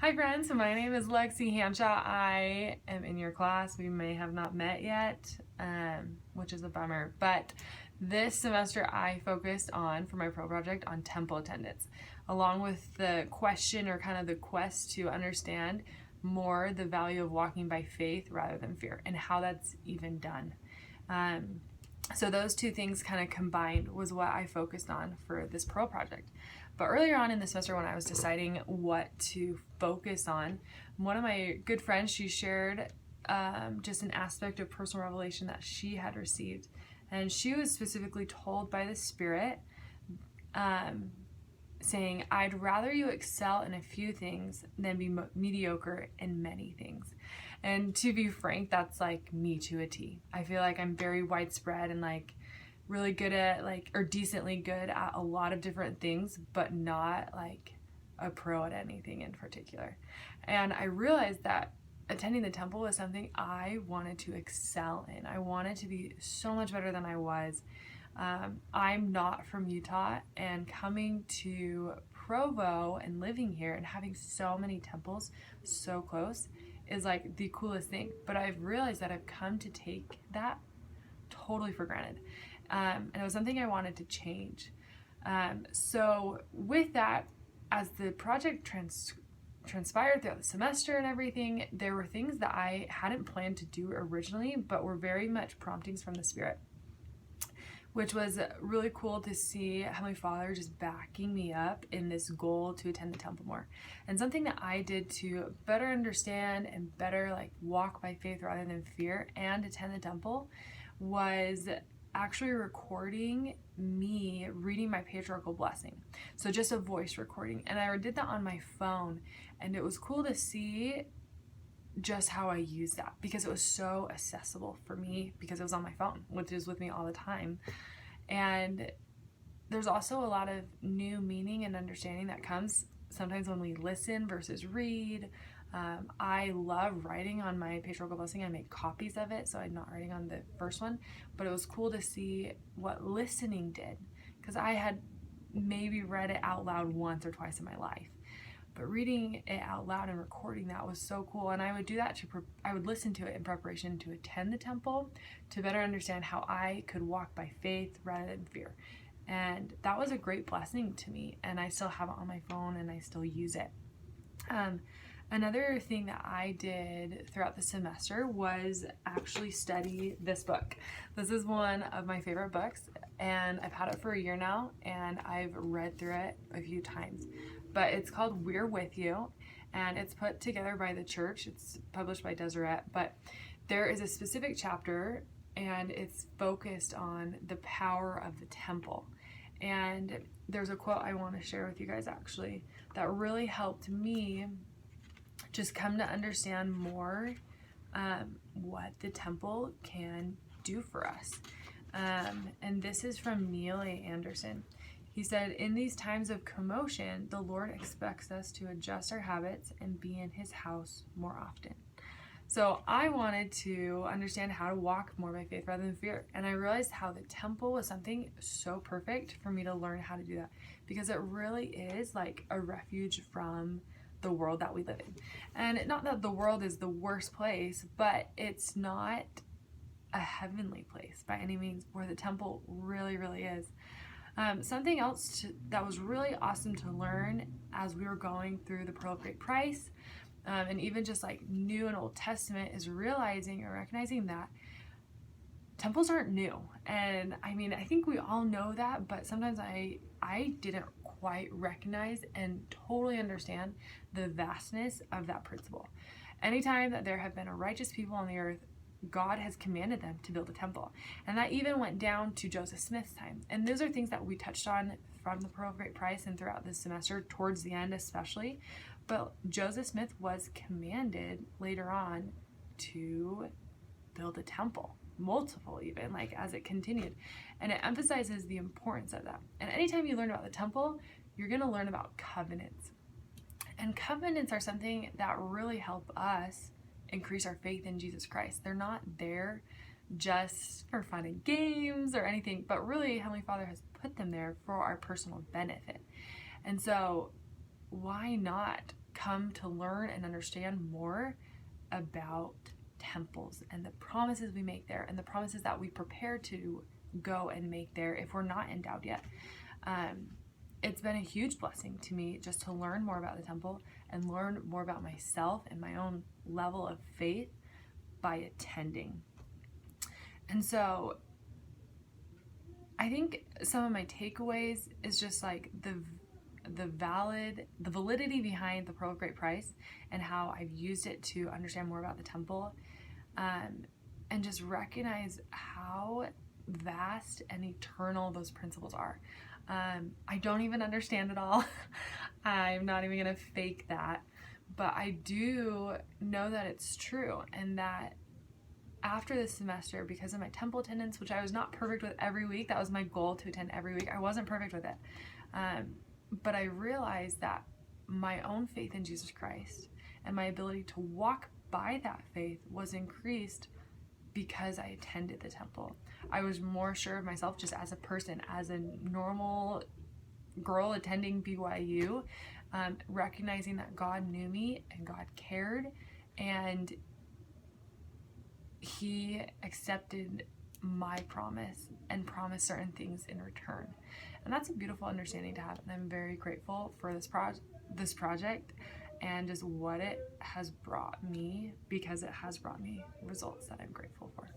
Hi friends, my name is Lexi Hanshaw. I am in your class. We may have not met yet, which is a bummer, but this semester I focused on, for my pro project, on temple attendance, along with the question or kind of the quest to understand more the value of walking by faith rather than fear and how that's even done. So those two things kind of combined was what I focused on for this pro project. But earlier on in the semester, when I was deciding what to focus on, one of my good friends, she shared just an aspect of personal revelation that she had received. And she was specifically told by the Spirit, saying, I'd rather you excel in a few things than be mediocre in many things. And to be frank, that's like me to a T. I feel like I'm very widespread and like really good at or decently good at a lot of different things, but not like a pro at anything in particular. And I realized that attending the temple was something I wanted to excel in. I wanted to be so much better than I was. I'm not from Utah, and coming to Provo and living here and having so many temples so close is like the coolest thing. But I've realized that I've come to take that totally for granted. And it was something I wanted to change. So with that, as the project transpired throughout the semester and everything, there were things that I hadn't planned to do originally, but were very much promptings from the Spirit, which was really cool to see Heavenly Father just backing me up in this goal to attend the temple more. And something that I did to better understand and better walk by faith rather than fear and attend the temple was actually recording me reading my patriarchal blessing. So just a voice recording. And I did that on my phone, and it was cool to see just how I used that because it was so accessible for me because it was on my phone, which is with me all the time. And there's also a lot of new meaning and understanding that comes sometimes when we listen versus read. I love writing on my patriarchal blessing. I make copies of it, so I'm not writing on the first one, but it was cool to see what listening did because I had maybe read it out loud once or twice in my life. But reading it out loud and recording that was so cool. And I would do that I would listen to it in preparation to attend the temple to better understand how I could walk by faith rather than fear. And that was a great blessing to me. And I still have it on my phone and I still use it. Another thing that I did throughout the semester was actually study this book. This is one of my favorite books, and I've had it for a year now, and I've read through it a few times. But it's called We're With You, and it's put together by the church. It's published by Deseret, but there is a specific chapter, and it's focused on the power of the temple. And there's a quote I want to share with you guys actually that really helped me just come to understand more what the temple can do for us. And this is from Neil A. Anderson. He said, in these times of commotion, the Lord expects us to adjust our habits and be in his house more often. So I wanted to understand how to walk more by faith rather than fear. And I realized how the temple was something so perfect for me to learn how to do that because it really is like a refuge from the world that we live in. And not that the world is the worst place, but it's not a heavenly place by any means, where the temple really, really is. Something else that was really awesome to learn as we were going through the Pearl of Great Price, and even just like New and Old Testament, is realizing or recognizing that temples aren't new. And I mean, I think we all know that, but sometimes I didn't quite recognize and totally understand the vastness of that principle. Anytime that there have been a righteous people on the earth, God has commanded them to build a temple. And that even went down to Joseph Smith's time. And those are things that we touched on from the Pearl of Great Price and throughout this semester, towards the end especially. But Joseph Smith was commanded later on to build a temple, multiple even, as it continued. And it emphasizes the importance of that. And anytime you learn about the temple, you're going to learn about covenants. And covenants are something that really help us increase our faith in Jesus Christ. They're not there just for fun and games or anything, but really Heavenly Father has put them there for our personal benefit. And so why not come to learn and understand more about temples and the promises we make there and the promises that we prepare to go and make there if we're not endowed yet. It's been a huge blessing to me just to learn more about the temple and learn more about myself and my own level of faith by attending. And so I think some of my takeaways is just like the validity behind the Pearl of Great Price and how I've used it to understand more about the temple, and just recognize how vast and eternal those principles are. I don't even understand it all. I'm not even gonna fake that, but I do know that it's true, and that after this semester, because of my temple attendance, which I was not perfect with every week, that was my goal, to attend every week. I wasn't perfect with it. But I realized that my own faith in Jesus Christ and my ability to walk by that faith was increased because I attended the temple. I was more sure of myself just as a person, as a normal girl attending BYU, recognizing that God knew me and God cared, and He accepted my promise and promised certain things in return. And that's a beautiful understanding to have, and I'm very grateful for this project and just what it has brought me, because it has brought me results that I'm grateful for.